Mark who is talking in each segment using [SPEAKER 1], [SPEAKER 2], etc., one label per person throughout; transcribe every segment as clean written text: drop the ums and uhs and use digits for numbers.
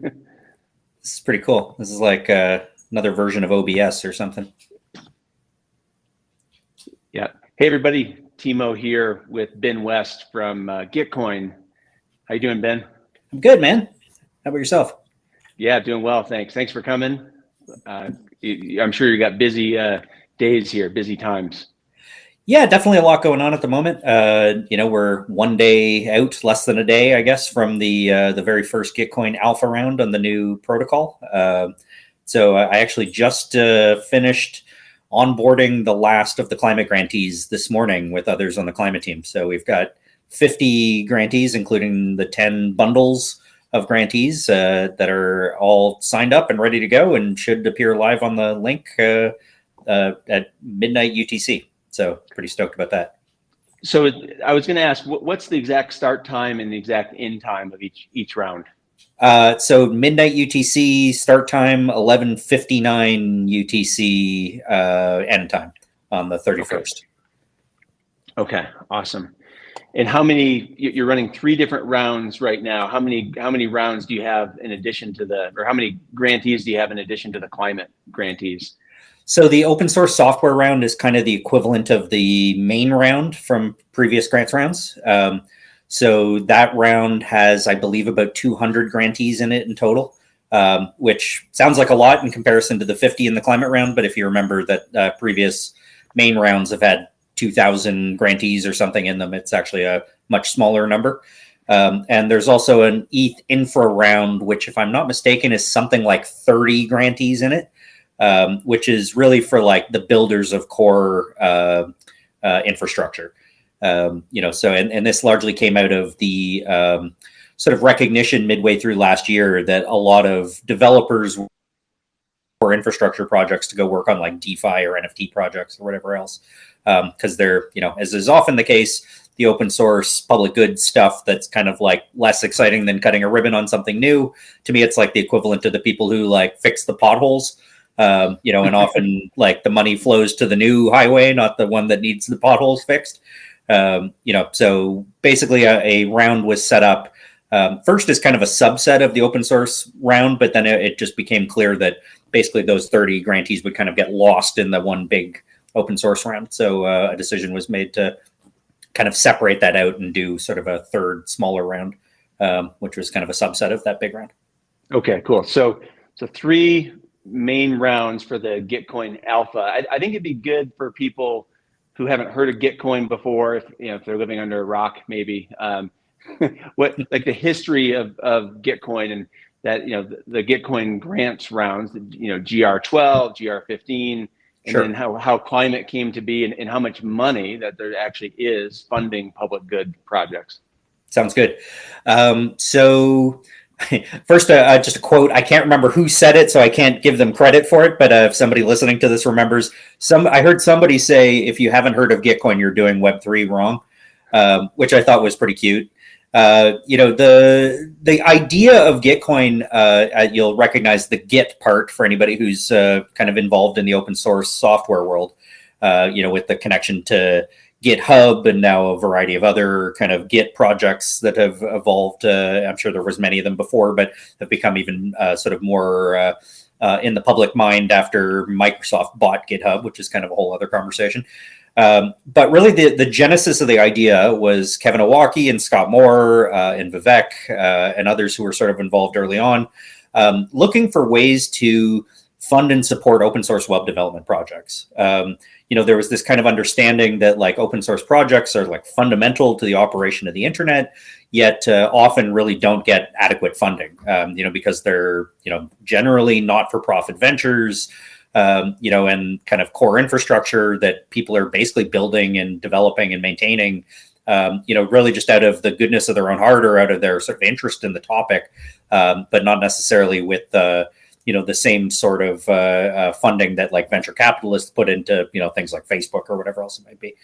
[SPEAKER 1] This is pretty cool. This is like another version of OBS or something.
[SPEAKER 2] Yeah. Hey, everybody. Timo here with Ben West from Gitcoin. How you doing, Ben?
[SPEAKER 1] I'm good, man. How about yourself?
[SPEAKER 2] Yeah, doing well. Thanks. Thanks for coming. I'm sure you got busy days here, busy times.
[SPEAKER 1] Yeah, definitely a lot going on at the moment. We're one day out, less than a day, I guess, from the very first Gitcoin Alpha round on the new protocol. So I actually just finished onboarding the last of the climate grantees this morning with others on the climate team. So we've got 50 grantees, including the 10 bundles of grantees that are all signed up and ready to go and should appear live on the link at midnight UTC. So pretty stoked about that.
[SPEAKER 2] So I was going to ask, what's the exact start time and the exact end time of each round?
[SPEAKER 1] So midnight UTC start time, 11:59 UTC end time on the 31st.
[SPEAKER 2] Okay, awesome. And how many? You're running 3 different rounds right now. How many rounds do you have in addition to or how many grantees do you have in addition to the climate grantees?
[SPEAKER 1] So the open source software round is kind of the equivalent of the main round from previous grants rounds. So that round has, I believe, about 200 grantees in it in total, which sounds like a lot in comparison to the 50 in the climate round. But if you remember that previous main rounds have had 2,000 grantees or something in them, it's actually a much smaller number. And there's also an ETH infra round, which, if I'm not mistaken, is something like 30 grantees in it. Which is really for like the builders of core infrastructure. And this largely came out of the sort of recognition midway through last year that a lot of developers for infrastructure projects to go work on like DeFi or NFT projects or whatever else, because they're, as is often the case, the open source public good stuff that's kind of like less exciting than cutting a ribbon on something new. To me, it's like the equivalent to the people who like fix the potholes. And often like the money flows to the new highway, not the one that needs the potholes fixed. So basically a round was set up first as kind of a subset of the open source round, but then it just became clear that basically those 30 grantees would kind of get lost in the one big open source round. So a decision was made to kind of separate that out and do sort of a third smaller round, which was kind of a subset of that big round. Okay,
[SPEAKER 2] cool. So 3 main rounds for the Gitcoin Alpha. I think it'd be good for people who haven't heard of Gitcoin before, if they're living under a rock, maybe, what like the history of Gitcoin and that, the Gitcoin grants rounds, GR12, GR15, and then how climate came to be and how much money that there actually is funding public good projects.
[SPEAKER 1] Sounds good. So first, just a quote. I can't remember who said it, so I can't give them credit for it. But if somebody listening to this remembers, I heard somebody say, if you haven't heard of Gitcoin, you're doing Web3 wrong, which I thought was pretty cute. The idea of Gitcoin, you'll recognize the Git part for anybody who's kind of involved in the open source software world, with the connection to GitHub and now a variety of other kind of Git projects that have evolved. I'm sure there was many of them before, but have become even sort of more in the public mind after Microsoft bought GitHub, which is kind of a whole other conversation. But really the genesis of the idea was Kevin Owocki and Scott Moore and Vivek and others who were sort of involved early on, looking for ways to fund and support open source web development projects. There was this kind of understanding that like open source projects are like fundamental to the operation of the internet, yet often really don't get adequate funding, because they're, generally not-for-profit ventures, and kind of core infrastructure that people are basically building and developing and maintaining, really just out of the goodness of their own heart or out of their sort of interest in the topic, but not necessarily with the same sort of funding that like venture capitalists put into, things like Facebook or whatever else it might be.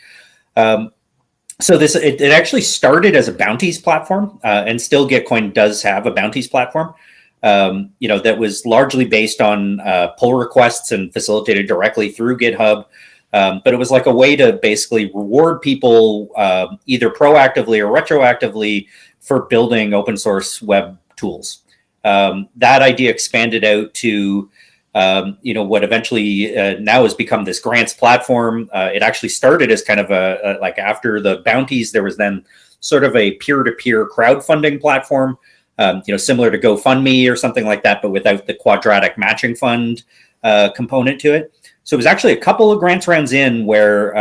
[SPEAKER 1] So it actually started as a bounties platform, and still Gitcoin does have a bounties platform, that was largely based on pull requests and facilitated directly through GitHub. But it was like a way to basically reward people either proactively or retroactively for building open source web tools. That idea expanded out to what eventually now has become this grants platform. It actually started as kind of like after the bounties, there was then sort of a peer-to-peer crowdfunding platform, similar to GoFundMe or something like that, but without the quadratic matching fund component to it. So it was actually a couple of grants rounds in where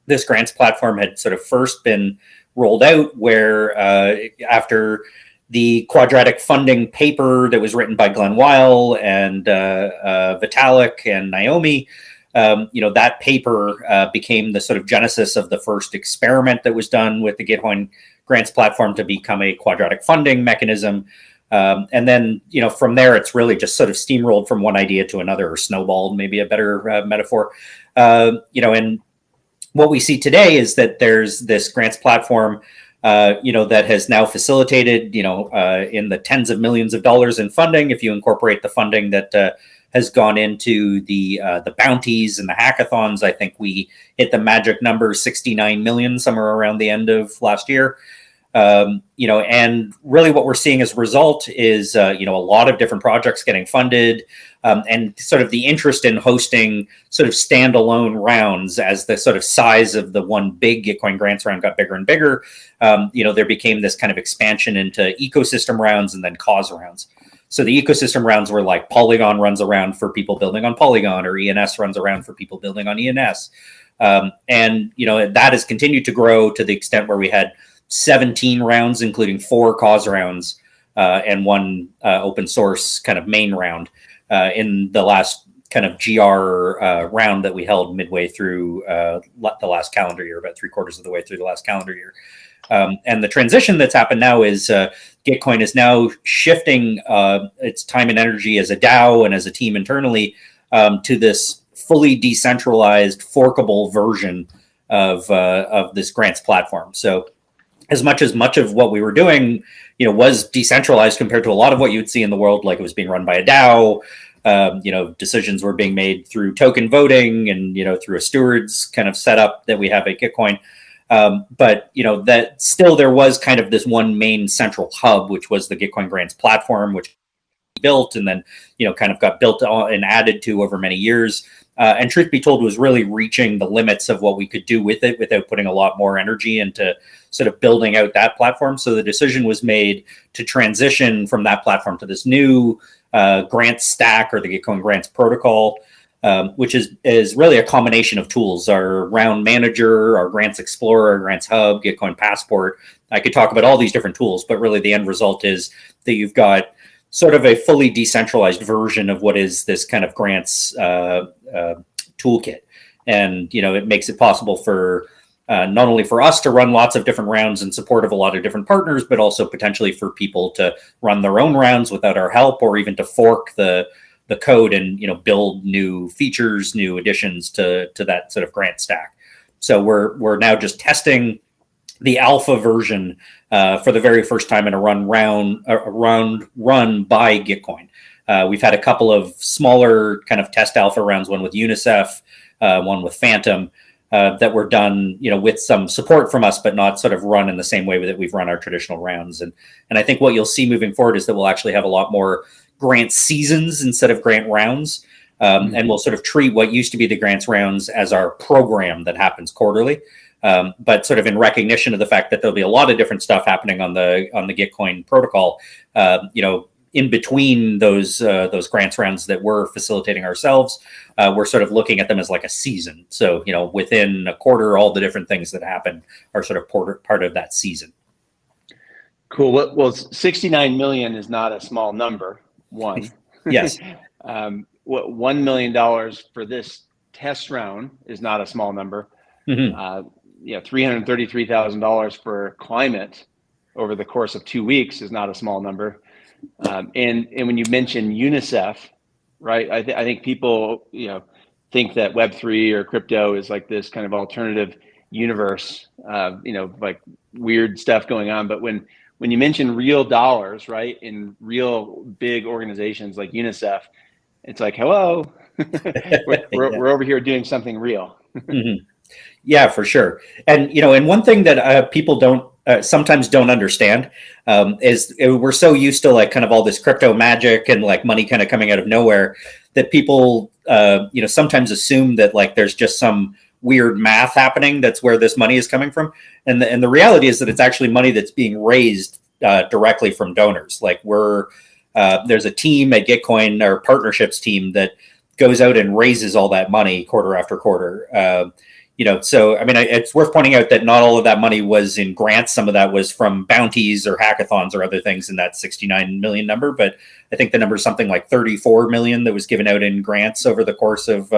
[SPEAKER 1] this grants platform had sort of first been rolled out, where after the quadratic funding paper that was written by Glenn Weil and Vitalik and Naomi, that paper became the sort of genesis of the first experiment that was done with the Gitcoin grants platform to become a quadratic funding mechanism. And then, from there, it's really just sort of steamrolled from one idea to another, or snowballed, maybe a better metaphor. And what we see today is that there's this grants platform that has now facilitated, in the tens of millions of dollars in funding, if you incorporate the funding that has gone into the bounties and the hackathons. I think we hit the magic number 69 million somewhere around the end of last year. And really what we're seeing as a result is, a lot of different projects getting funded, and sort of the interest in hosting sort of standalone rounds as the sort of size of the one big Gitcoin grants round got bigger and bigger. There became this kind of expansion into ecosystem rounds and then cause rounds. So the ecosystem rounds were like Polygon runs around for people building on Polygon, or ENS runs around for people building on ENS. And that has continued to grow to the extent where we had 17 rounds, including 4 cause rounds and 1 open source kind of main round in the last kind of GR round that we held midway through the last calendar year, about 3/4 of the way through the last calendar year. And the transition that's happened now is Gitcoin is now shifting its time and energy as a DAO and as a team internally to this fully decentralized, forkable version of this grants platform. So as much of what we were doing, was decentralized compared to a lot of what you'd see in the world, like it was being run by a DAO. Decisions were being made through token voting and, through a stewards kind of setup that we have at Gitcoin. But that still there was kind of this one main central hub, which was the Gitcoin grants platform, which built and then, kind of got built on and added to over many years. And truth be told, was really reaching the limits of what we could do with it without putting a lot more energy into sort of building out that platform. So the decision was made to transition from that platform to this new grant stack, or the Gitcoin grants protocol, which is really a combination of tools: our round manager, our grants explorer, our grants hub, Gitcoin passport. I could talk about all these different tools, but really the end result is that you've got sort of a fully decentralized version of what is this kind of grants toolkit. And, it makes it possible for not only for us to run lots of different rounds in support of a lot of different partners, but also potentially for people to run their own rounds without our help, or even to fork the code and, build new features, new additions to that sort of grant stack. So we're now just testing the alpha version for the very first time in a round run by Gitcoin. We've had a couple of smaller kind of test alpha rounds, one with UNICEF, one with Phantom, that were done, with some support from us, but not sort of run in the same way that we've run our traditional rounds. And I think what you'll see moving forward is that we'll actually have a lot more grant seasons instead of grant rounds. And we'll sort of treat what used to be the grants rounds as our program that happens quarterly. But sort of in recognition of the fact that there'll be a lot of different stuff happening on the Gitcoin protocol, in between those grants rounds that we're facilitating ourselves, we're sort of looking at them as like a season. So, within a quarter, all the different things that happen are sort of part of that season.
[SPEAKER 2] Cool. Well, 69 million is not a small number. One.
[SPEAKER 1] Yes.
[SPEAKER 2] What $1 million for this test round is not a small number.
[SPEAKER 1] Mm-hmm.
[SPEAKER 2] $333,000 for climate over the course of 2 weeks is not a small number. And when you mention UNICEF, right? I think people think that Web3 or crypto is like this kind of alternative universe, like weird stuff going on. But when you mention real dollars, right, in real big organizations like UNICEF, it's like, hello, we're over here doing something real.
[SPEAKER 1] Mm-hmm. Yeah, for sure. And and one thing that people don't sometimes don't understand we're so used to like kind of all this crypto magic and like money kind of coming out of nowhere that people sometimes assume that like there's just some weird math happening that's where this money is coming from, and the reality is that it's actually money that's being raised directly from donors. Like there's a team at Gitcoin, our partnerships team, that goes out and raises all that money quarter after quarter. So I mean, it's worth pointing out that not all of that money was in grants. Some of that was from bounties or hackathons or other things in that 69 million number. But I think the number is something like 34 million that was given out in grants over the course of,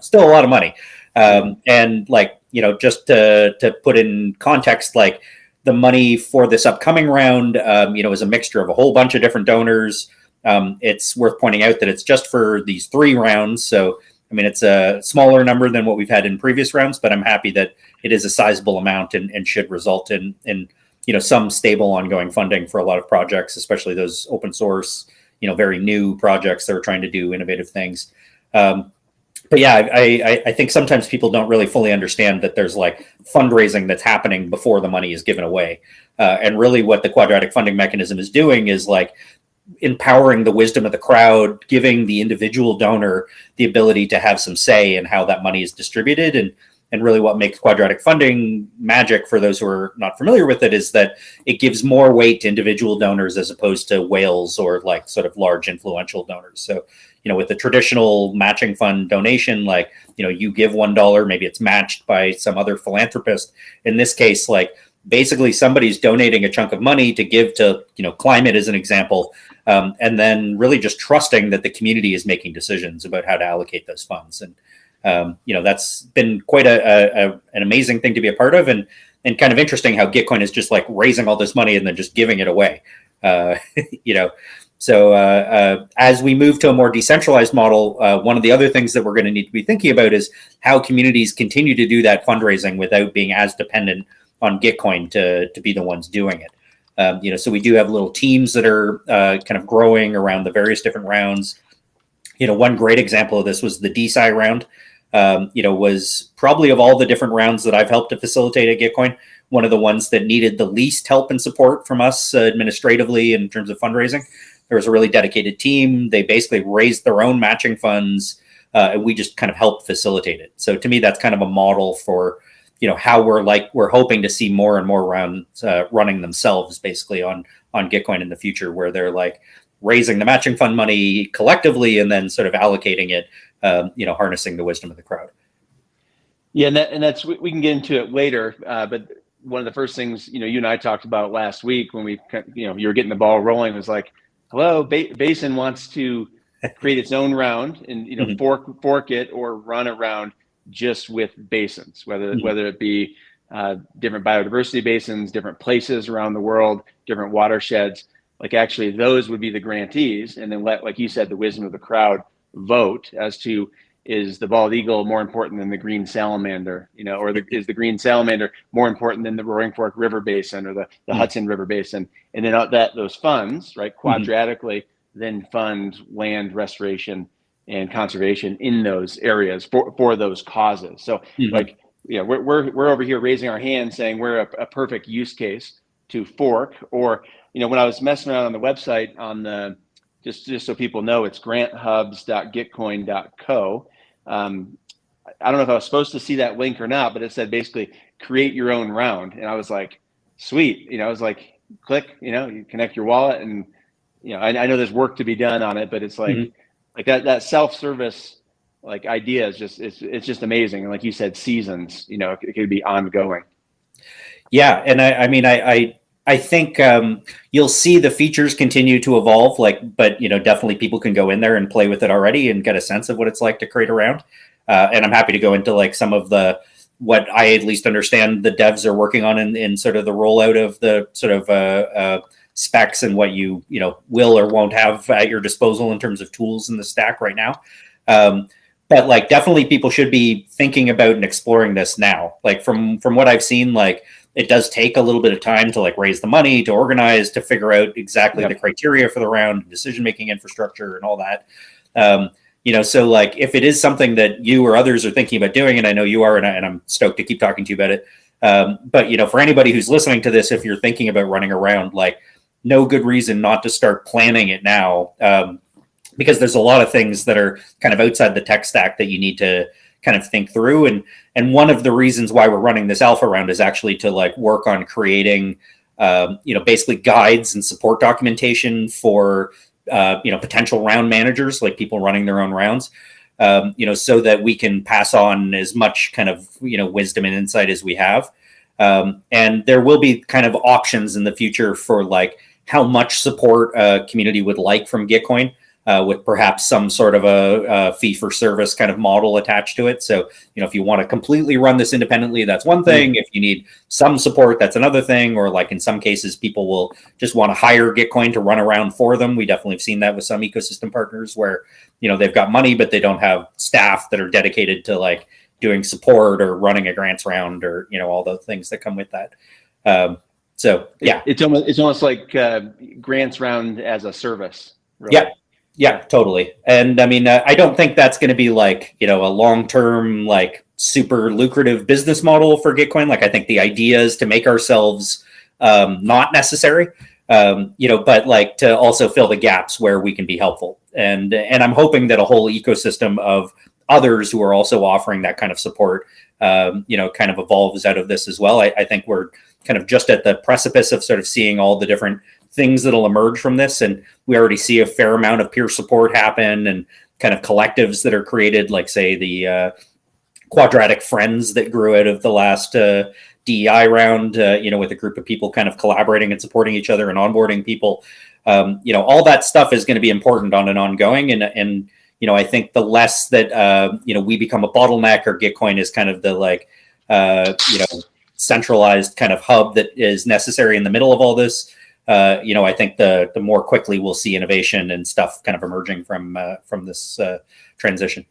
[SPEAKER 1] still a lot of money. And like, just to put in context, like the money for this upcoming round, is a mixture of a whole bunch of different donors. It's worth pointing out that it's just for these 3 rounds. So I mean, it's a smaller number than what we've had in previous rounds, but I'm happy that it is a sizable amount and should result in some stable ongoing funding for a lot of projects, especially those open source, very new projects that are trying to do innovative things. But yeah, I think sometimes people don't really fully understand that there's like fundraising that's happening before the money is given away. And really what the quadratic funding mechanism is doing is like empowering the wisdom of the crowd, giving the individual donor the ability to have some say in how that money is distributed. And really what makes quadratic funding magic, for those who are not familiar with it, is that it gives more weight to individual donors as opposed to whales or like sort of large influential donors. So, with the traditional matching fund donation, like, you give $1, maybe it's matched by some other philanthropist. In this case, like basically somebody's donating a chunk of money to give to, climate as an example. And then really just trusting that the community is making decisions about how to allocate those funds. And, that's been quite an amazing thing to be a part of, and kind of interesting how Gitcoin is just like raising all this money and then just giving it away. So as we move to a more decentralized model, one of the other things that we're going to need to be thinking about is how communities continue to do that fundraising without being as dependent on Gitcoin to be the ones doing it. So we do have little teams that are kind of growing around the various different rounds. One great example of this was the DeSci round. Was probably, of all the different rounds that I've helped to facilitate at Gitcoin, one of the ones that needed the least help and support from us administratively in terms of fundraising. There was a really dedicated team. They basically raised their own matching funds, and we just kind of helped facilitate it. So to me, that's kind of a model for how we're hoping to see more and more rounds running themselves basically on Gitcoin in the future, where they're like raising the matching fund money collectively and then sort of allocating it, harnessing the wisdom of the crowd.
[SPEAKER 2] Yeah, and that's we can get into it later. But one of the first things you and I talked about last week when we you were getting the ball rolling was like, hello, Basin wants to create its own round and fork it or run a round just with basins, whether it be different biodiversity basins, different places around the world, different watersheds. Like actually those would be the grantees, and then let, like you said, the wisdom of the crowd vote as to, is the bald eagle more important than the green salamander, or is the green salamander more important than the Roaring Fork River Basin or the Hudson River Basin? And then those funds, right, quadratically then fund land restoration and conservation in those areas for those causes. So like, we're over here raising our hand saying we're a perfect use case to fork. Or, when I was messing around on the website on the, just so people know, it's granthubs.gitcoin.co. I don't know if I was supposed to see that link or not, but it said basically create your own round. And I was like, sweet. I was like, click, you connect your wallet, and, I know there's work to be done on it, but it's like, like that self-service like idea is just, it's just amazing. And like you said, seasons, it could be ongoing.
[SPEAKER 1] Yeah. And I think you'll see the features continue to evolve, but definitely people can go in there and play with it already and get a sense of what it's like to create a round. And I'm happy to go into like some of what I at least understand the devs are working on in sort of the rollout of the sort of specs and what you will or won't have at your disposal in terms of tools in the stack right now. But like definitely people should be thinking about and exploring this now. Like from what I've seen, like it does take a little bit of time to like raise the money, to organize, to figure out exactly the criteria for the round, decision-making infrastructure and all that. So like if it is something that you or others are thinking about doing, and I know you are, and I'm stoked to keep talking to you about it, But, you know, for anybody who's listening to this, if you're thinking about running a round, like, no good reason not to start planning it now, because there's a lot of things that are kind of outside the tech stack that you need to kind of think through. And one of the reasons why we're running this alpha round is actually to like work on creating, you know, basically guides and support documentation for, you know, potential round managers, like people running their own rounds, you know, so that we can pass on as much kind of, you know, wisdom and insight as we have. And there will be kind of options in the future for like how much support a community would like from Gitcoin, with perhaps some sort of a fee for service kind of model attached to it. So, you know, if you want to completely run this independently, that's one thing. If you need some support, that's another thing. Or like in some cases, people will just want to hire Gitcoin to run around for them. We definitely have seen that with some ecosystem partners where, you know, they've got money, but they don't have staff that are dedicated to like doing support or running a grants round or, you know, all the things that come with that. So yeah,
[SPEAKER 2] it's almost like grants round as a service. Really.
[SPEAKER 1] Yeah. Yeah, totally. And I mean, I don't think that's going to be like, you know, a long-term, like super lucrative business model for Gitcoin. Like, I think the idea is to make ourselves not necessary, you know, but like to also fill the gaps where we can be helpful. And I'm hoping that a whole ecosystem of others who are also offering that kind of support, you know, kind of evolves out of this as well. I think we're kind of just at the precipice of sort of seeing all the different things that'll emerge from this. And we already see a fair amount of peer support happen and kind of collectives that are created, like say the Quadratic Friends that grew out of the last DEI round, you know, with a group of people kind of collaborating and supporting each other and onboarding people. You know, all that stuff is going to be important on an ongoing. And you know, I think the less that, you know, we become a bottleneck or Gitcoin is kind of the like, you know, centralized kind of hub that is necessary in the middle of all this. You know, I think the more quickly we'll see innovation and stuff kind of emerging from this transition.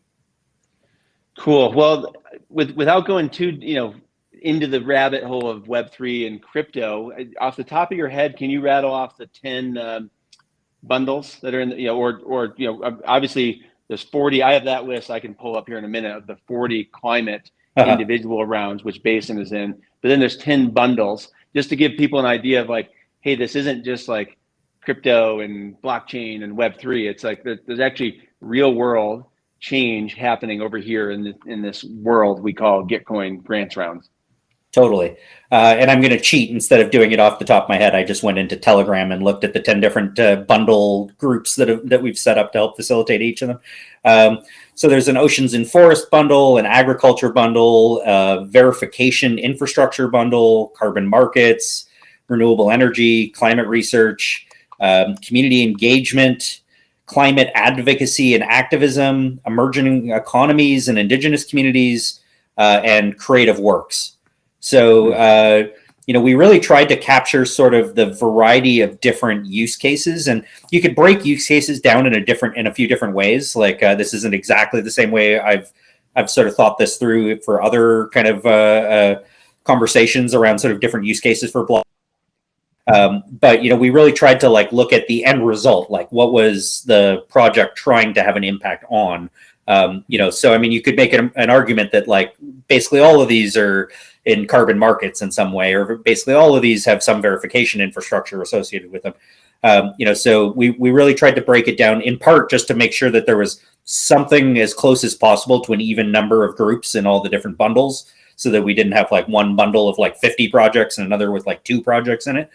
[SPEAKER 2] Cool. Well, without going too, you know, into the rabbit hole of Web3 and crypto, off the top of your head, can you rattle off the 10 bundles that are in the, you know, or you know, obviously there's 40. I have that list I can pull up here in a minute of the 40 climate individual rounds, which Basin is in. But then there's 10 bundles, just to give people an idea of like, hey, this isn't just like crypto and blockchain and Web3. It's like there's actually real world change happening over here in this world we call Gitcoin grants rounds.
[SPEAKER 1] Totally. And I'm going to cheat. Instead of doing it off the top of my head, I just went into Telegram and looked at the 10 different bundle groups that we've set up to help facilitate each of them. So there's an oceans and forest bundle, an agriculture bundle, verification infrastructure bundle, carbon markets, renewable energy, climate research, community engagement, climate advocacy and activism, emerging economies and indigenous communities, and creative works. So, you know, we really tried to capture sort of the variety of different use cases, and you could break use cases down in a few different ways. Like this isn't exactly the same way I've sort of thought this through for other kind of conversations around sort of different use cases for block. But, you know, we really tried to like look at the end result, like what was the project trying to have an impact on, you know, so, I mean, you could make an argument that like basically all of these are in carbon markets in some way, or basically all of these have some verification infrastructure associated with them. You know, so we really tried to break it down in part just to make sure that there was something as close as possible to an even number of groups in all the different bundles, so that we didn't have like one bundle of like 50 projects and another with like 2 projects in it.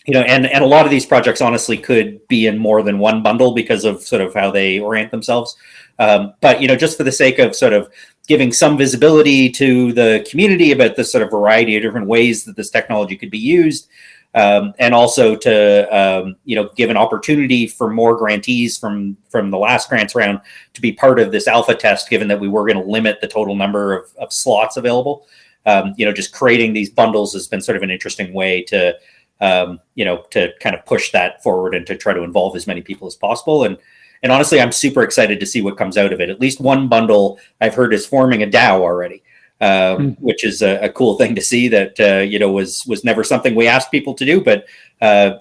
[SPEAKER 1] You know, and a lot of these projects honestly could be in more than one bundle because of sort of how they orient themselves. But, you know, just for the sake of sort of giving some visibility to the community about this sort of variety of different ways that this technology could be used, and also to, you know, give an opportunity for more grantees from the last grants round to be part of this alpha test, given that we were going to limit the total number of slots available. You know, just creating these bundles has been sort of an interesting way to, you know, to kind of push that forward and to try to involve as many people as possible. And honestly, I'm super excited to see what comes out of it. At least one bundle I've heard is forming a DAO already, which is a cool thing to see that, you know, was never something we asked people to do, but,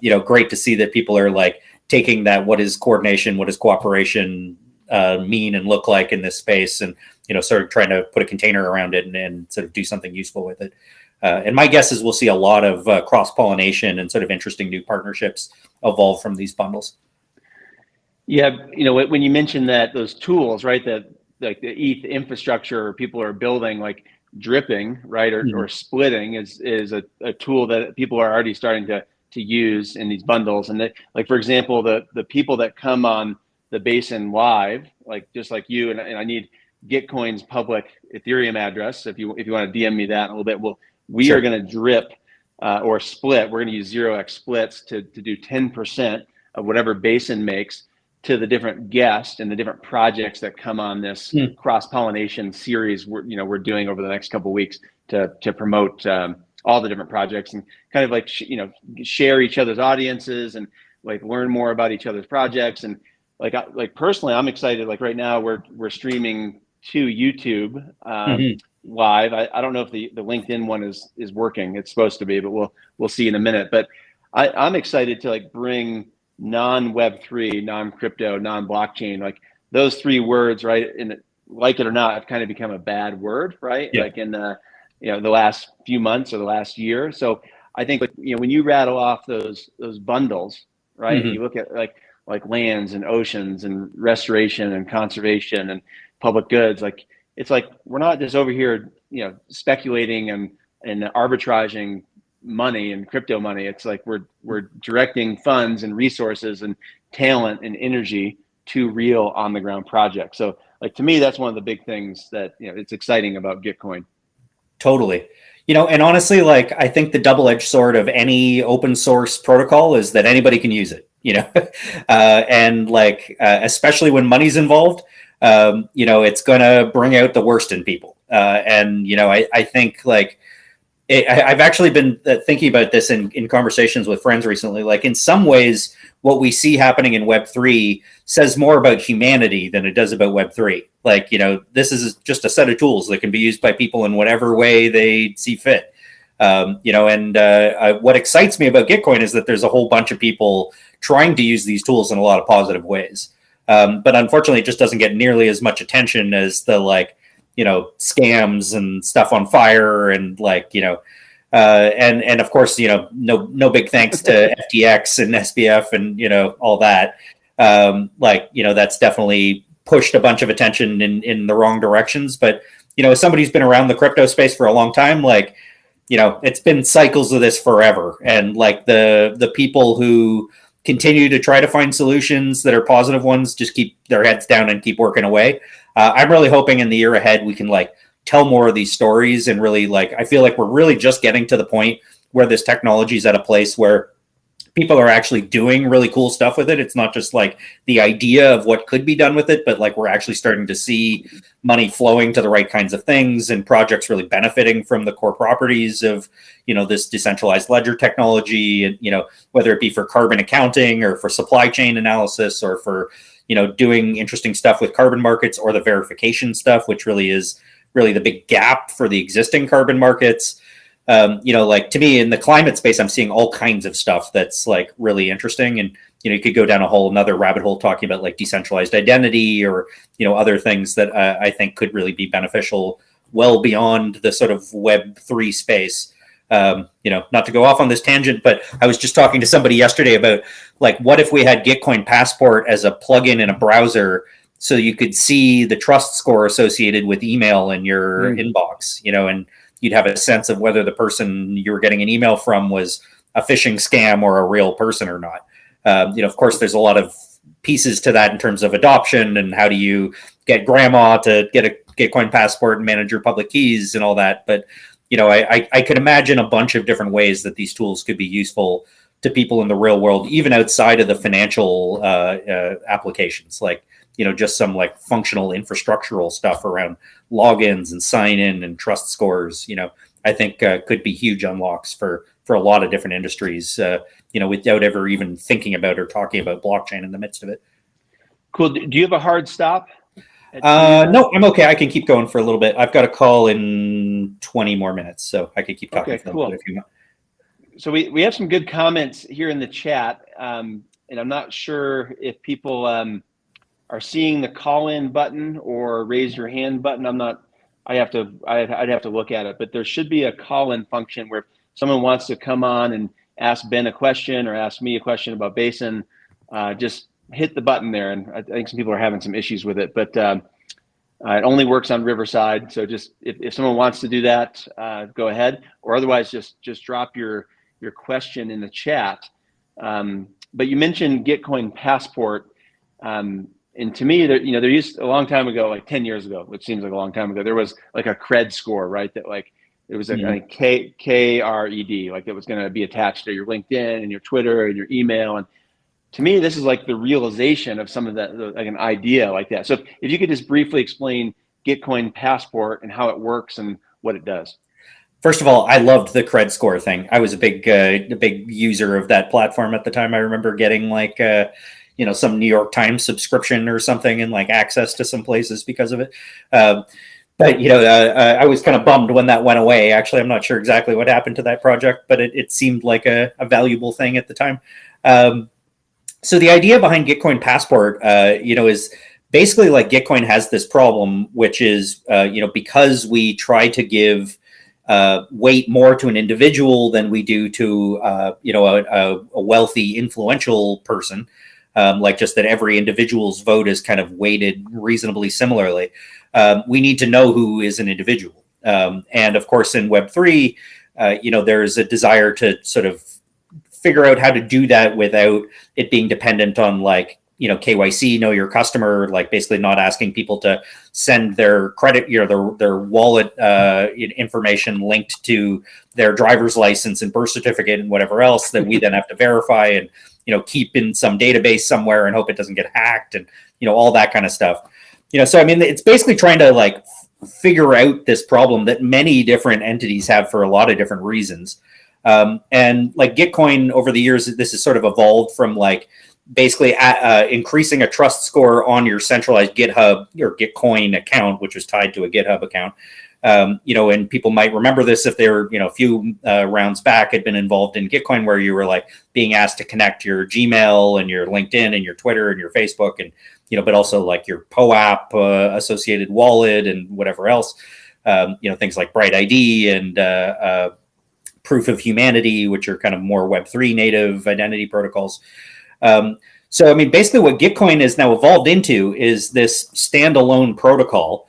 [SPEAKER 1] you know, great to see that people are like taking that, what is coordination, what is cooperation, mean and look like in this space, and sort of trying to put a container around it and sort of do something useful with it. And my guess is we'll see a lot of cross-pollination and sort of interesting new partnerships evolve from these bundles.
[SPEAKER 2] Yeah, when you mentioned that those tools, right, that like the ETH infrastructure people are building, like dripping, right, or splitting is a tool that people are already starting to use in these bundles. And that, like, for example, the people that come on the Basin Live, like just like you, and I need Gitcoin's public Ethereum address. If you want to DM me that in a little bit, we
[SPEAKER 1] Sure.
[SPEAKER 2] are going to drip or split. We're going to use 0x splits to do 10% of whatever Basin makes to the different guests and the different projects that come on this cross-pollination series we're doing over the next couple of weeks to promote all the different projects and kind of like share each other's audiences and like learn more about each other's projects. And like personally, I'm excited. Like right now we're streaming to YouTube live. I don't know if the LinkedIn one is working. It's supposed to be, but we'll see in a minute. But I'm excited to like bring non-Web3, non-crypto, non-blockchain, like those three words, right? And like it or not, have kind of become a bad word, right? Yeah. Like in the the last few months or the last year. So I think when you rattle off those bundles, right? And you look at like lands and oceans and restoration and conservation and public goods, like it's like we're not just over here, speculating and arbitraging money and crypto money. It's like we're directing funds and resources and talent and energy to real on the ground projects. So like to me, that's one of the big things that it's exciting about Gitcoin.
[SPEAKER 1] Totally. And honestly, like I think the double-edged sword of any open source protocol is that anybody can use it, and like especially when money's involved, it's going to bring out the worst in people. And I think like I've actually been thinking about this in conversations with friends recently. Like in some ways, what we see happening in Web3 says more about humanity than it does about Web3. Like, this is just a set of tools that can be used by people in whatever way they see fit. What excites me about Gitcoin is that there's a whole bunch of people trying to use these tools in a lot of positive ways. But unfortunately, it just doesn't get nearly as much attention as the scams and stuff on fire and and of course, no big thanks to FTX and SBF and, all that. That's definitely pushed a bunch of attention in the wrong directions. But, as somebody who's been around the crypto space for a long time, it's been cycles of this forever. And the people who continue to try to find solutions that are positive ones just keep their heads down and keep working away. I'm really hoping in the year ahead we can tell more of these stories and really I feel like we're really just getting to the point where this technology is at a place where people are actually doing really cool stuff with it. It's not just the idea of what could be done with it, but we're actually starting to see money flowing to the right kinds of things and projects really benefiting from the core properties of, this decentralized ledger technology. And, whether it be for carbon accounting or for supply chain analysis or for, doing interesting stuff with carbon markets or the verification stuff, which really is the big gap for the existing carbon markets. To me in the climate space, I'm seeing all kinds of stuff that's really interesting. And, you could go down a whole another rabbit hole talking about decentralized identity or, other things that I think could really be beneficial well beyond the sort of Web3 space. Not to go off on this tangent, but I was just talking to somebody yesterday about what if we had Gitcoin Passport as a plugin in a browser so you could see the trust score associated with email in your inbox, and you'd have a sense of whether the person you were getting an email from was a phishing scam or a real person or not. Of course, there's a lot of pieces to that in terms of adoption and how do you get grandma to get a Gitcoin Passport and manage your public keys and all that. But, I could imagine a bunch of different ways that these tools could be useful to people in the real world, even outside of the financial applications, just some functional infrastructural stuff around logins and sign in and trust scores, I think could be huge unlocks for a lot of different industries, without ever even thinking about or talking about blockchain in the midst of it.
[SPEAKER 2] Cool. Do you have a hard stop?
[SPEAKER 1] No, I'm okay. I can keep going for a little bit. I've got a call in 20 more minutes, so I could keep talking for a little bit if you want.
[SPEAKER 2] So we have some good comments here in the chat, and I'm not sure if people are seeing the call in button or raise your hand button. I'd have to look at it, but there should be a call in function where if someone wants to come on and ask Ben a question or ask me a question about Basin, just hit the button there. And I think some people are having some issues with it, but it only works on Riverside. So just if someone wants to do that, go ahead, or otherwise just drop your question in the chat. But you mentioned Gitcoin Passport. And to me, there used a long time ago, like 10 years ago, which seems like a long time ago, there was like a cred score, right? That like it was a KRED, like it was going to be attached to your LinkedIn and your Twitter and your email. And to me, this is like the realization of some of that, like an idea like that. So if you could just briefly explain Gitcoin Passport and how it works and what it does.
[SPEAKER 1] First of all, I loved the cred score thing. I was a big user of that platform at the time. I remember getting like some New York Times subscription or something and like access to some places because of it. But I was kind of bummed when that went away. Actually, I'm not sure exactly what happened to that project, but it seemed like a valuable thing at the time. So the idea behind Gitcoin Passport, is basically like Gitcoin has this problem, which is, because we try to give weight more to an individual than we do to, a wealthy, influential person, like just that every individual's vote is kind of weighted reasonably similarly. We need to know who is an individual. And of course, in Web3, there's a desire to sort of figure out how to do that without it being dependent on like, KYC, know your customer, like basically not asking people to send their credit, their wallet information linked to their driver's license and birth certificate and whatever else that we then have to verify and, keep in some database somewhere and hope it doesn't get hacked and, all that kind of stuff. So, I mean, it's basically trying to like figure out this problem that many different entities have for a lot of different reasons. And like Gitcoin over the years, this has sort of evolved from like basically increasing a trust score on your centralized GitHub or Gitcoin account, which is tied to a GitHub account. And people might remember this if they were, a few rounds back had been involved in Gitcoin where you were like being asked to connect your Gmail and your LinkedIn and your Twitter and your Facebook and, but also like your POAP associated wallet and whatever else, things like Bright ID and Proof of Humanity, which are kind of more Web3 native identity protocols. So, I mean, basically what Gitcoin has now evolved into is this standalone protocol,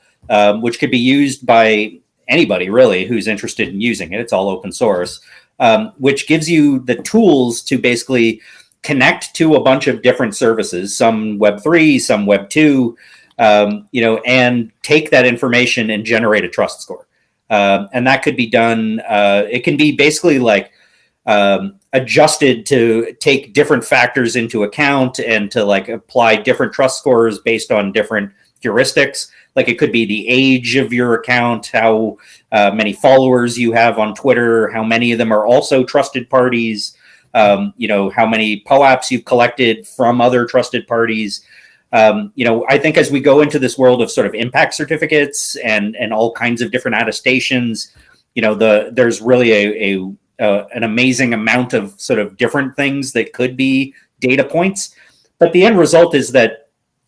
[SPEAKER 1] which could be used by anybody really who's interested in using it. It's all open source, which gives you the tools to basically connect to a bunch of different services, some Web3, some Web2, and take that information and generate a trust score. And that could be done. It can be basically like adjusted to take different factors into account and to like apply different trust scores based on different heuristics. Like it could be the age of your account, how many followers you have on Twitter, how many of them are also trusted parties, how many POAPs you've collected from other trusted parties. I think as we go into this world of sort of impact certificates and all kinds of different attestations, there's really an amazing amount of sort of different things that could be data points. But the end result is that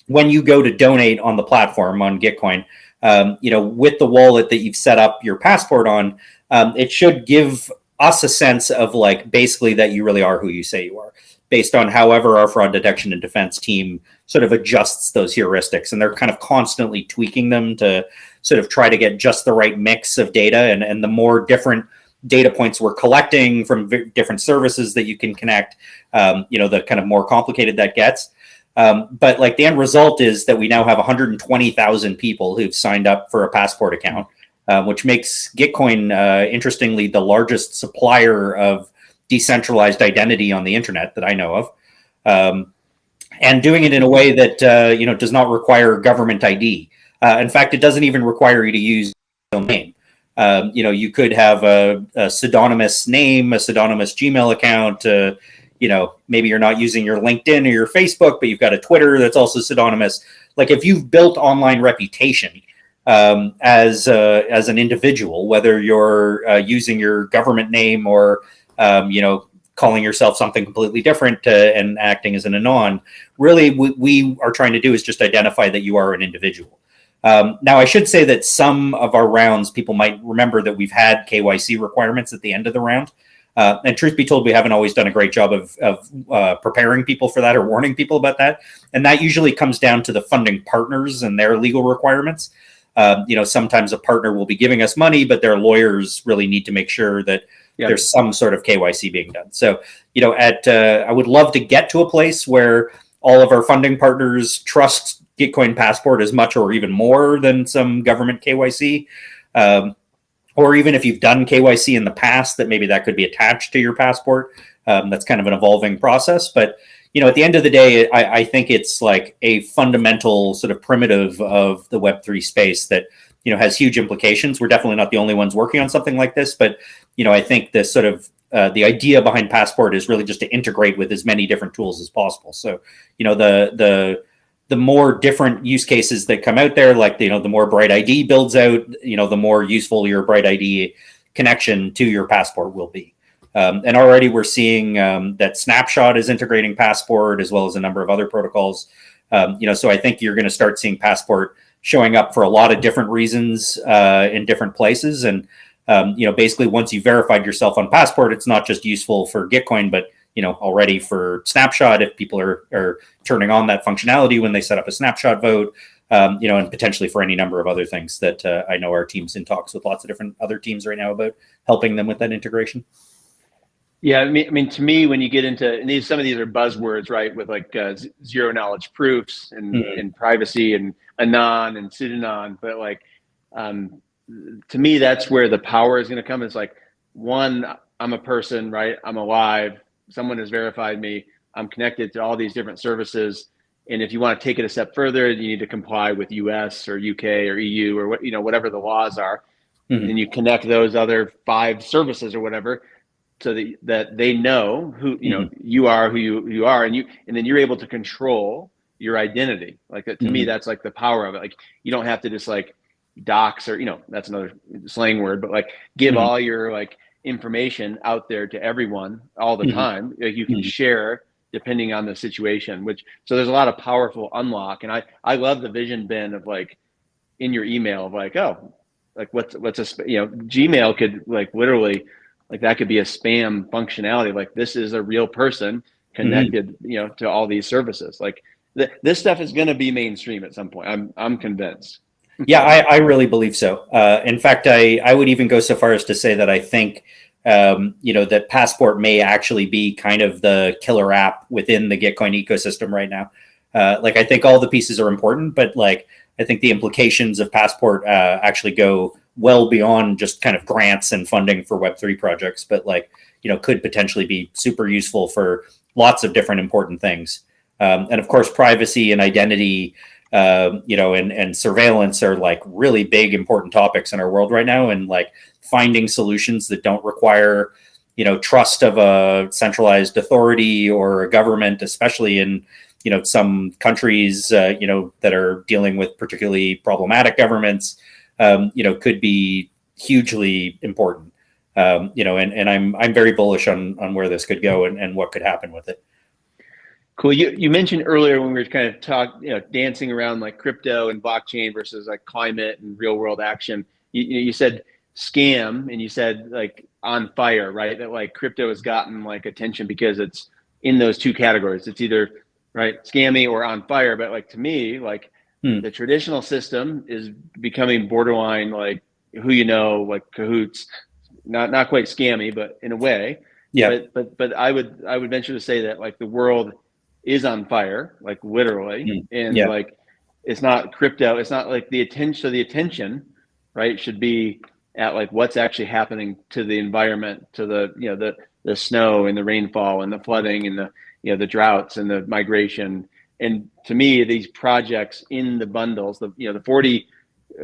[SPEAKER 1] when you go to donate on the platform on Gitcoin, with the wallet that you've set up your passport on, it should give us a sense of like basically that you really are who you say you are, based on however our fraud detection and defense team sort of adjusts those heuristics. And they're kind of constantly tweaking them to sort of try to get just the right mix of data. And the more different data points we're collecting from different services that you can connect, the kind of more complicated that gets. But like the end result is that we now have 120,000 people who've signed up for a passport account, which makes Gitcoin, interestingly, the largest supplier of decentralized identity on the internet that I know of. And doing it in a way that, does not require government ID. In fact, it doesn't even require you to use your name. You could have a pseudonymous name, a pseudonymous Gmail account. Maybe you're not using your LinkedIn or your Facebook, but you've got a Twitter that's also pseudonymous. Like if you've built online reputation as an individual, whether you're using your government name or calling yourself something completely different and acting as an anon. Really, what we are trying to do is just identify that you are an individual. Now, I should say that some of our rounds, people might remember that we've had KYC requirements at the end of the round. And truth be told, we haven't always done a great job of preparing people for that or warning people about that. And that usually comes down to the funding partners and their legal requirements. Sometimes a partner will be giving us money, but their lawyers really need to make sure that there's some sort of KYC being done. So, I would love to get to a place where all of our funding partners trust Gitcoin Passport as much or even more than some government KYC. Or even if you've done KYC in the past, that maybe that could be attached to your passport. That's kind of an evolving process. But, at the end of the day, I think it's like a fundamental sort of primitive of the Web3 space that, has huge implications. We're definitely not the only ones working on something like this. But, I think the sort of the idea behind Passport is really just to integrate with as many different tools as possible. So, the more different use cases that come out there, like, the more Bright ID builds out, the more useful your Bright ID connection to your Passport will be. And already we're seeing that Snapshot is integrating Passport as well as a number of other protocols. So I think you're going to start seeing Passport showing up for a lot of different reasons in different places. And, basically once you verified yourself on Passport, it's not just useful for Gitcoin, but already for Snapshot, if people are turning on that functionality when they set up a Snapshot vote, and potentially for any number of other things that I know our team's in talks with lots of different other teams right now about helping them with that integration.
[SPEAKER 2] Yeah, I mean, to me, when you get into, and some of these are buzzwords, right, with like zero knowledge proofs and privacy and anon and pseudonym, but like, to me, that's where the power is going to come. It's like, one, I'm a person, right? I'm alive. Someone has verified me. I'm connected to all these different services. And if you want to take it a step further, you need to comply with US or UK or EU or whatever the laws are. Mm-hmm. And then you connect those other 5 services or whatever, so that they know who you are, who you are, and then you're able to control your identity. Like that, to me, that's like the power of it. Like, you don't have to just like dox or that's another slang word, but like give all your like information out there to everyone all the time. Like, you can share depending on the situation, so there's a lot of powerful unlock. And I love the vision, Ben, of like in your email of like, oh, like what's a Gmail could like literally, like that could be a spam functionality. Like, this is a real person connected, to all these services. Like this stuff is going to be mainstream at some point. I'm convinced.
[SPEAKER 1] Yeah, I really believe so. In fact, I would even go so far as to say that I think, that Passport may actually be kind of the killer app within the Gitcoin ecosystem right now. Like, I think all the pieces are important, but like, I think the implications of Passport actually go well beyond just kind of grants and funding for Web3 projects, but like, could potentially be super useful for lots of different important things. And of course, privacy and identity, and surveillance are like really big, important topics in our world right now. And like finding solutions that don't require, trust of a centralized authority or a government, especially in, some countries, that are dealing with particularly problematic governments, could be hugely important. And I'm very bullish on where this could go and what could happen with it.
[SPEAKER 2] Cool. You mentioned earlier when we were kind of dancing around like crypto and blockchain versus like climate and real world action. You said scam, and you said like on fire, right? That like crypto has gotten like attention because it's in those 2 categories. It's either right scammy or on fire. But like, to me, like the traditional system is becoming borderline like like cahoots, not quite scammy, but in a way.
[SPEAKER 1] Yeah.
[SPEAKER 2] But I would venture to say that like the world is on fire, like literally. And like, it's not crypto. It's not like the attention. So the attention, right, should be at like what's actually happening to the environment, to the the snow and the rainfall and the flooding and the the droughts and the migration. And to me, these projects in the bundles, the 40,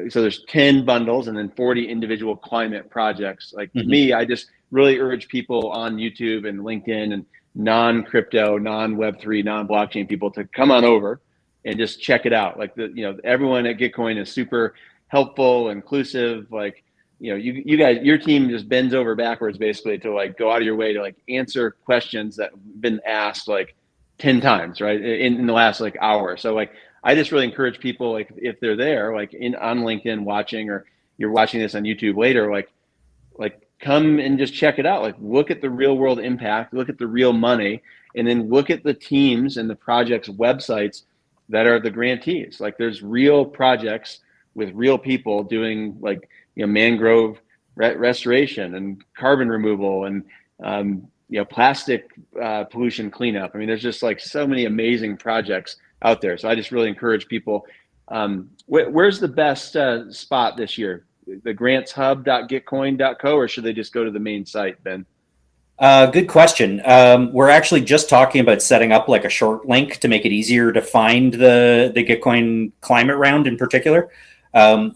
[SPEAKER 2] so there's 10 bundles and then 40 individual climate projects. Like, to me, I just really urge people on YouTube and LinkedIn and non-crypto, non-Web3, non-blockchain people to come on over and just check it out. Like, everyone at Gitcoin is super helpful, inclusive. Like, you guys, your team just bends over backwards basically to like go out of your way to like answer questions that have been asked like 10 times, right, in the last like hour. So like I just really encourage people, like if they're there like on LinkedIn watching, or you're watching this on YouTube later, like come and just check it out. Like look at the real world impact, look at the real money, and then look at the teams and the projects websites that are the grantees. Like there's real projects with real people doing like, mangrove restoration and carbon removal and plastic pollution cleanup. I mean, there's just like so many amazing projects out there. So I just really encourage people. Where's the best spot this year? The grantshub.gitcoin.co, or should they just go to the main site, Ben?
[SPEAKER 1] Good question. We're actually just talking about setting up like a short link to make it easier to find the Gitcoin Climate Round in particular.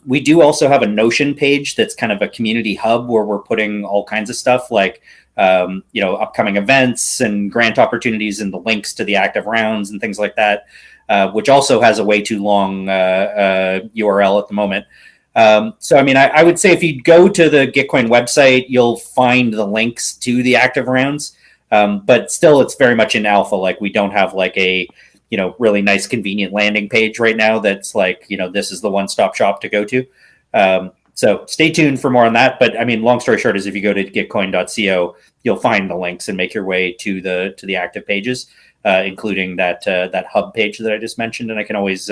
[SPEAKER 1] We do also have a Notion page that's kind of a community hub where we're putting all kinds of stuff like upcoming events and grant opportunities and the links to the active rounds and things like that, which also has a way too long URL at the moment. So, I mean, I would say if you go to the Gitcoin website, you'll find the links to the active rounds. But still, it's very much in alpha. Like we don't have like a, really nice, convenient landing page right now that's like, this is the one-stop shop to go to. So stay tuned for more on that. But I mean, long story short is if you go to gitcoin.co, you'll find the links and make your way to the active pages, including that hub page that I just mentioned. And I can always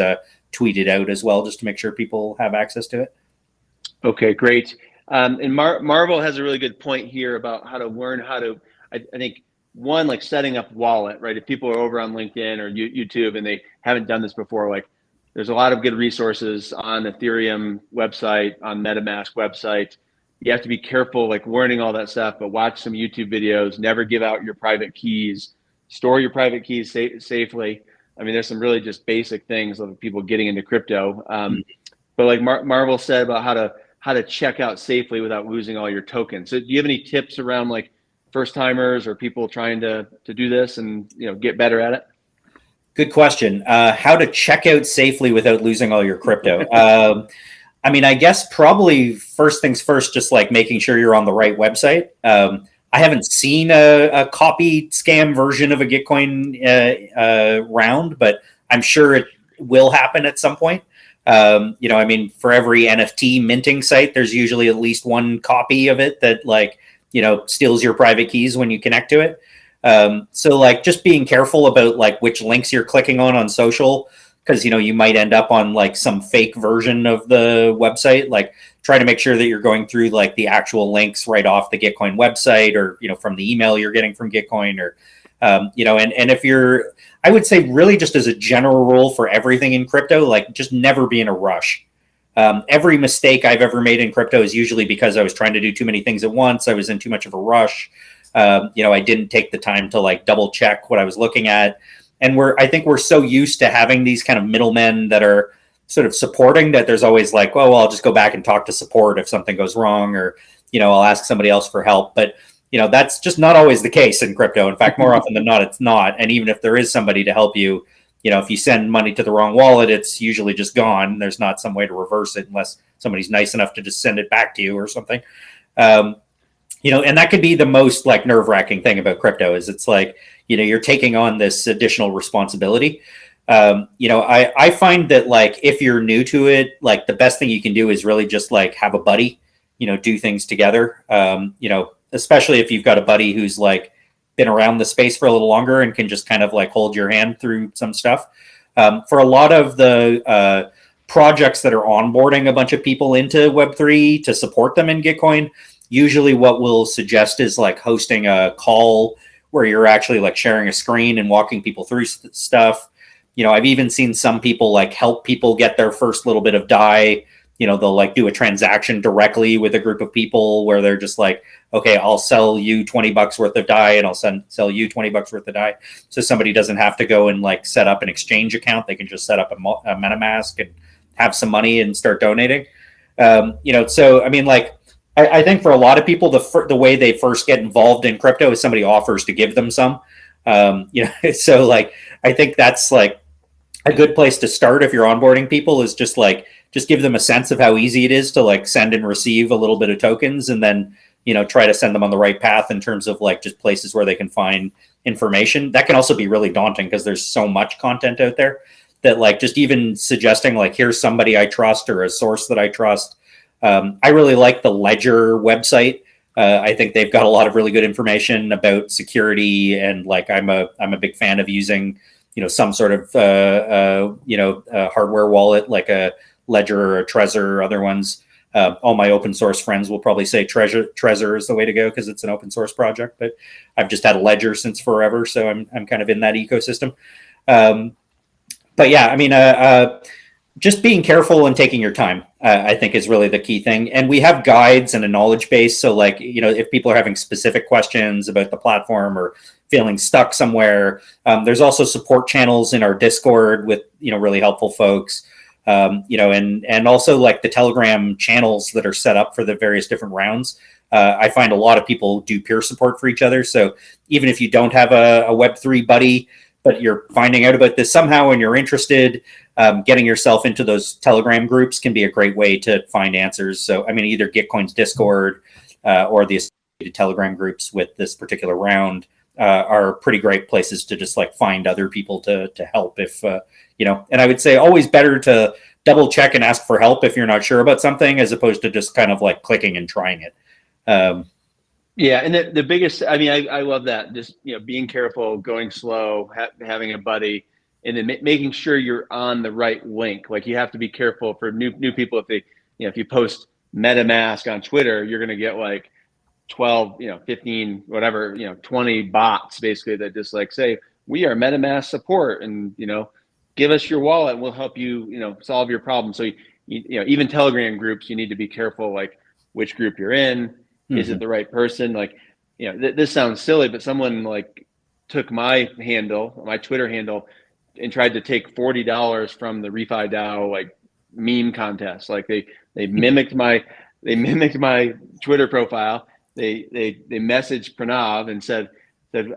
[SPEAKER 1] tweet it out as well, just to make sure people have access to it.
[SPEAKER 2] Okay, great. And Marvel has a really good point here about how to learn how to, I think, one, like setting up wallet, right? If people are over on LinkedIn or YouTube and they haven't done this before, like there's a lot of good resources on Ethereum website, on MetaMask website. You have to be careful, like learning all that stuff, but watch some YouTube videos, never give out your private keys, store your private keys safely. I mean, there's some really just basic things of people getting into crypto. But like Marvel said about how to check out safely without losing all your tokens. So do you have any tips around like first timers or people trying to do this and get better at it?
[SPEAKER 1] Good question. How to check out safely without losing all your crypto. I mean, I guess probably first things first, just like making sure you're on the right website. I haven't seen a copy scam version of a Gitcoin round, but I'm sure it will happen at some point. I mean, for every NFT minting site, there's usually at least one copy of it that like, steals your private keys when you connect to it. So like just being careful about like which links you're clicking on social, because, you might end up on like some fake version of the website. Like try to make sure that you're going through like the actual links right off the Gitcoin website, or, from the email you're getting from Gitcoin, or, and if you're, I would say really just as a general rule for everything in crypto, like just never be in a rush. Every mistake I've ever made in crypto is usually because I was trying to do too many things at once. I was in too much of a rush. I didn't take the time to like double check what I was looking at. And I think we're so used to having these kind of middlemen that are sort of supporting that there's always like, well, I'll just go back and talk to support if something goes wrong, or, I'll ask somebody else for help. But, that's just not always the case in crypto. In fact, more often than not, it's not. And even if there is somebody to help you, if you send money to the wrong wallet, it's usually just gone. There's not some way to reverse it unless somebody's nice enough to just send it back to you or something. And that could be the most like nerve-wracking thing about crypto is it's like, you're taking on this additional responsibility. I find that like, if you're new to it, like the best thing you can do is really just like have a buddy, do things together. Especially if you've got a buddy who's like been around the space for a little longer and can just kind of like hold your hand through some stuff. For a lot of the projects that are onboarding a bunch of people into Web3 to support them in Gitcoin, usually what we'll suggest is like hosting a call where you're actually like sharing a screen and walking people through stuff. I've even seen some people like help people get their first little bit of DAI. They'll like do a transaction directly with a group of people where they're just like, okay, I'll sell you $20 worth of DAI and I'll sell you $20 worth of DAI. So somebody doesn't have to go and like set up an exchange account. They can just set up a MetaMask and have some money and start donating. So, I mean, like, I think for a lot of people, the way they first get involved in crypto is somebody offers to give them some. So like, I think that's like a good place to start if you're onboarding people is just just give them a sense of how easy it is to like send and receive a little bit of tokens, and then, you know, try to send them on the right path in terms of like just places where they can find information. That can also be really daunting because there's so much content out there that like just even suggesting like, here's somebody I trust or a source that I trust. I really like the Ledger website. I think they've got a lot of really good information about security, and like I'm a big fan of using, you know, some sort of hardware wallet like a Ledger or a Trezor or other ones. All my open source friends will probably say Trezor is the way to go because it's an open source project, but I've just had a Ledger since forever, so I'm kind of in that ecosystem. But yeah, I mean, just being careful and taking your time, I think, is really the key thing. And we have guides and a knowledge base. So like, you know, if people are having specific questions about the platform or feeling stuck somewhere, there's also support channels in our Discord with, you know, really helpful folks, you know, and also like the Telegram channels that are set up for the various different rounds. I find a lot of people do peer support for each other. So even if you don't have a Web3 buddy, but you're finding out about this somehow and you're interested, getting yourself into those Telegram groups can be a great way to find answers. So, I mean, either Gitcoin's Discord or the associated Telegram groups with this particular round are pretty great places to just like find other people to help if, you know, and I would say always better to double check and ask for help if you're not sure about something, as opposed to just kind of like clicking and trying it.
[SPEAKER 2] Yeah, and the biggest, I mean, I love that. Just, you know, being careful, going slow, having a buddy, and then making sure you're on the right link. Like, you have to be careful for new people. If they, you know, if you post MetaMask on Twitter, you're going to get like 12, you know, 15, whatever, you know, 20 bots basically that just like say, we are MetaMask support, and, you know, give us your wallet and we'll help you, you know, solve your problem. So, you know, even Telegram groups, you need to be careful, like which group you're in. Is it the right person? Like, you know, this sounds silly, but someone like took my handle, my Twitter handle, and tried to take $40 from the ReFi DAO like meme contest. Like they mimicked my Twitter profile. They messaged Pranav and said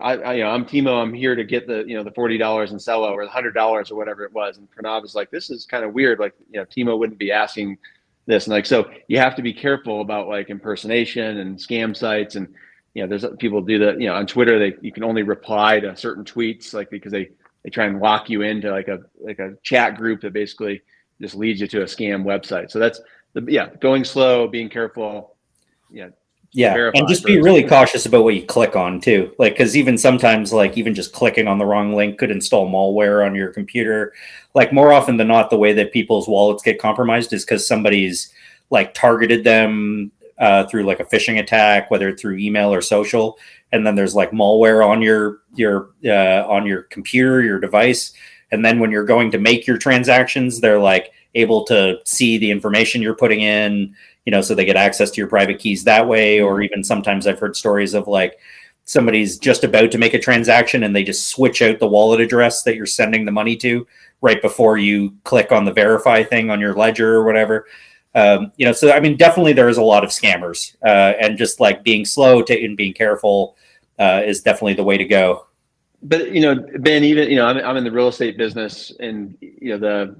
[SPEAKER 2] I you know, I'm Timo. I'm here to get the, you know, the $40 in Cello or the $100 or whatever it was. And Pranav was like, this is kind of weird. Like, you know, Timo wouldn't be asking this. And like, so you have to be careful about like impersonation and scam sites. And, you know, there's people do that, you know, on Twitter, you can only reply to certain tweets, like, because they try and lock you into like a chat group that basically just leads you to a scam website. So that's going slow, being careful.
[SPEAKER 1] Yeah, and just be really cautious about what you click on too. Like, because even sometimes, like even just clicking on the wrong link could install malware on your computer. Like, more often than not, the way that people's wallets get compromised is because somebody's like targeted them through like a phishing attack, whether through email or social, and then there's like malware on your computer, your device, and then when you're going to make your transactions, they're like able to see the information you're putting in. You know, so they get access to your private keys that way. Or even sometimes I've heard stories of like somebody's just about to make a transaction and they just switch out the wallet address that you're sending the money to right before you click on the verify thing on your ledger or whatever. You know, so I mean, definitely there is a lot of scammers, and just like being slow and being careful is definitely the way to go.
[SPEAKER 2] But, you know, Ben, even, you know, I'm in the real estate business, and, you know,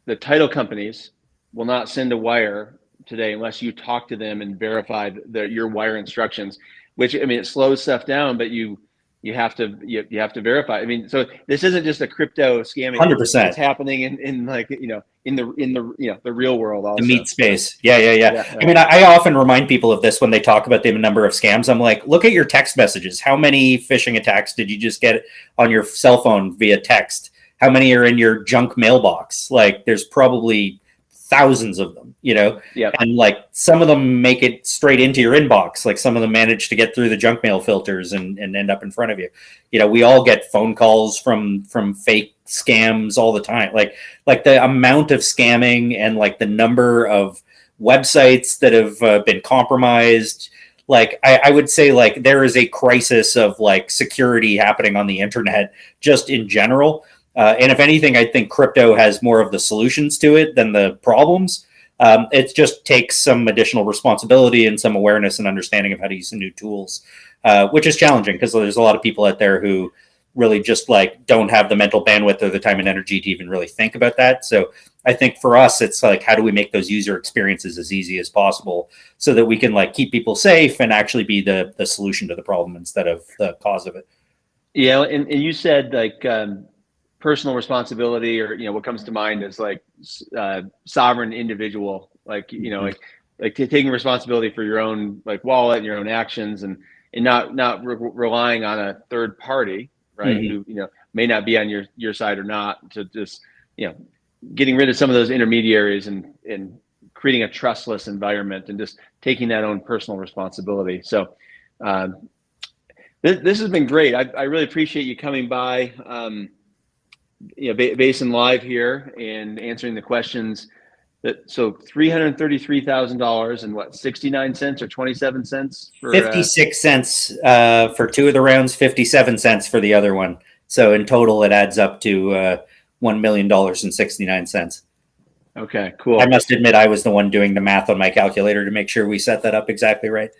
[SPEAKER 2] the title companies will not send a wire today unless you talk to them and verify your wire instructions, which, I mean, it slows stuff down, but you have to verify. I mean, so this isn't just a crypto scamming.
[SPEAKER 1] 100%.
[SPEAKER 2] It's happening in like, you know, in the you know, the real world also.
[SPEAKER 1] The meat space. Yeah. I mean, I often remind people of this when they talk about the number of scams. I'm like, look at your text messages. How many phishing attacks did you just get on your cell phone via text? How many are in your junk mailbox? Like, there's probably thousands of them, you know?
[SPEAKER 2] Yeah. And
[SPEAKER 1] like some of them make it straight into your inbox. Like some of them manage to get through the junk mail filters and end up in front of you. You know, we all get phone calls from fake scams all the time. Like the amount of scamming and like the number of websites that have been compromised. Like I would say like there is a crisis of like security happening on the internet just in general. And if anything, I think crypto has more of the solutions to it than the problems. It just takes some additional responsibility and some awareness and understanding of how to use some new tools, which is challenging because there's a lot of people out there who, really just like don't have the mental bandwidth or the time and energy to even really think about that. So I think for us, it's like, how do we make those user experiences as easy as possible so that we can like keep people safe and actually be the solution to the problem instead of the cause of it.
[SPEAKER 2] Yeah, and you said like personal responsibility, or what comes to mind is like sovereign individual, like like taking responsibility for your own like wallet and your own actions, and not relying on a third party, right? Who may not be on your side or not, to just getting rid of some of those intermediaries and creating a trustless environment and just taking that own personal responsibility. So this has been great. I really appreciate you coming by, Basin Live here and answering the questions. So $333,000 and what, 69 cents or 27 cents for
[SPEAKER 1] 56 cents for two of the rounds, 57 cents for the other one. So in total, it adds up to $1 million and 69 cents.
[SPEAKER 2] Okay, cool.
[SPEAKER 1] I must admit, I was the one doing the math on my calculator to make sure we set that up exactly right.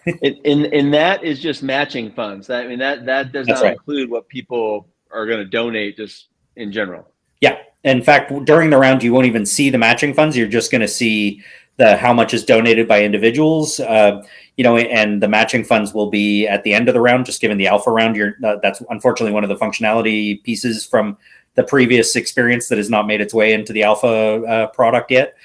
[SPEAKER 2] And that is just matching funds. That does not include what people are going to donate just in general.
[SPEAKER 1] Yeah. In fact, during the round, you won't even see the matching funds. You're just going to see how much is donated by individuals, and the matching funds will be at the end of the round, just given the alpha round. That's unfortunately one of the functionality pieces from the previous experience that has not made its way into the alpha product yet.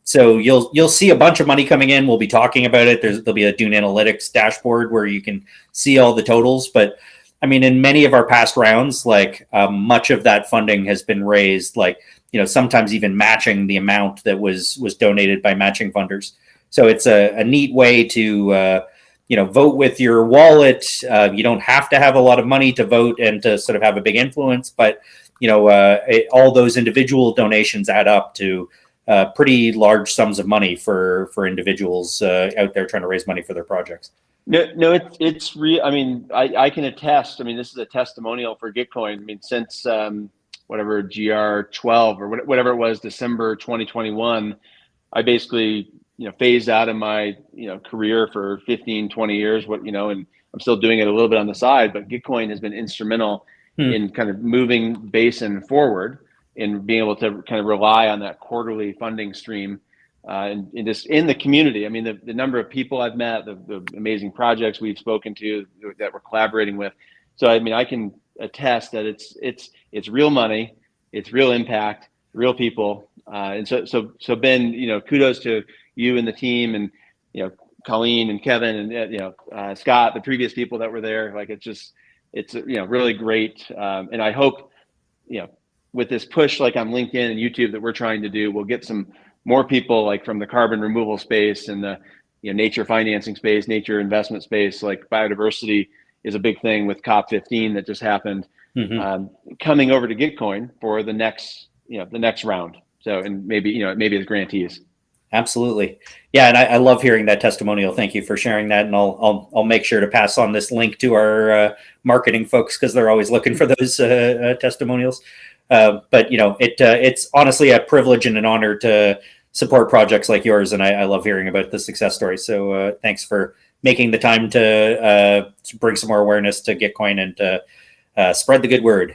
[SPEAKER 1] So you'll see a bunch of money coming in. We'll be talking about it. There'll be a Dune Analytics dashboard where you can see all the totals. But I mean, in many of our past rounds, like much of that funding has been raised, like, sometimes even matching the amount that was donated by matching funders. So it's a neat way to, vote with your wallet. You don't have to have a lot of money to vote and to sort of have a big influence, but, all those individual donations add up to pretty large sums of money for individuals out there trying to raise money for their projects.
[SPEAKER 2] No, it's real. I mean, I can attest. I mean, this is a testimonial for Gitcoin. I mean, since whatever GR12 or whatever it was, December 2021, I basically phased out of my career for 15, 20 years. And I'm still doing it a little bit on the side. But Gitcoin has been instrumental in kind of moving Basin forward and being able to kind of rely on that quarterly funding stream. And just in the community, I mean, the number of people I've met, the amazing projects we've spoken to that we're collaborating with. So, I mean, I can attest that it's real money, it's real impact, real people. And so Ben, kudos to you and the team, and, Colleen and Kevin and, Scott, the previous people that were there. Like, it's really great. And I hope, with this push, like on LinkedIn and YouTube that we're trying to do, we'll get some more people like from the carbon removal space and the nature financing space, nature investment space. Like biodiversity is a big thing with COP15 that just happened, coming over to Gitcoin for the next round. So, and maybe as grantees.
[SPEAKER 1] Absolutely. Yeah. And I love hearing that testimonial. Thank you for sharing that. And I'll make sure to pass on this link to our marketing folks, because they're always looking for those testimonials. But it's honestly a privilege and an honor to support projects like yours, and I love hearing about the success stories. So thanks for making the time to bring some more awareness to Gitcoin and to spread the good word.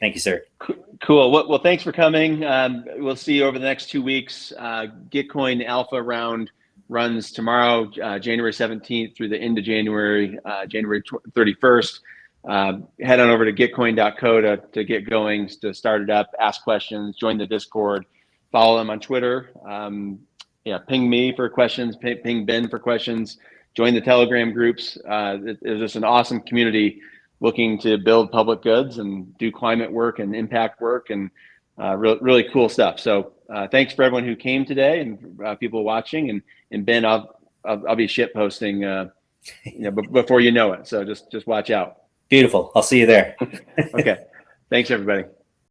[SPEAKER 1] Thank you, sir.
[SPEAKER 2] Cool. Well, thanks for coming. We'll see you over the next 2 weeks. Gitcoin Alpha Round runs tomorrow, January 17th through the end of January, January 31st. Head on over to gitcoin.co to get going, to start it up, ask questions, join the Discord, follow them on Twitter. Ping me for questions, ping Ben for questions, join the Telegram groups. It's just an awesome community looking to build public goods and do climate work and impact work, and really cool stuff. So thanks for everyone who came today, and people watching, and Ben, I'll be shit posting before you know it. So just watch out.
[SPEAKER 1] Beautiful. I'll see you there.
[SPEAKER 2] Okay. Thanks, everybody.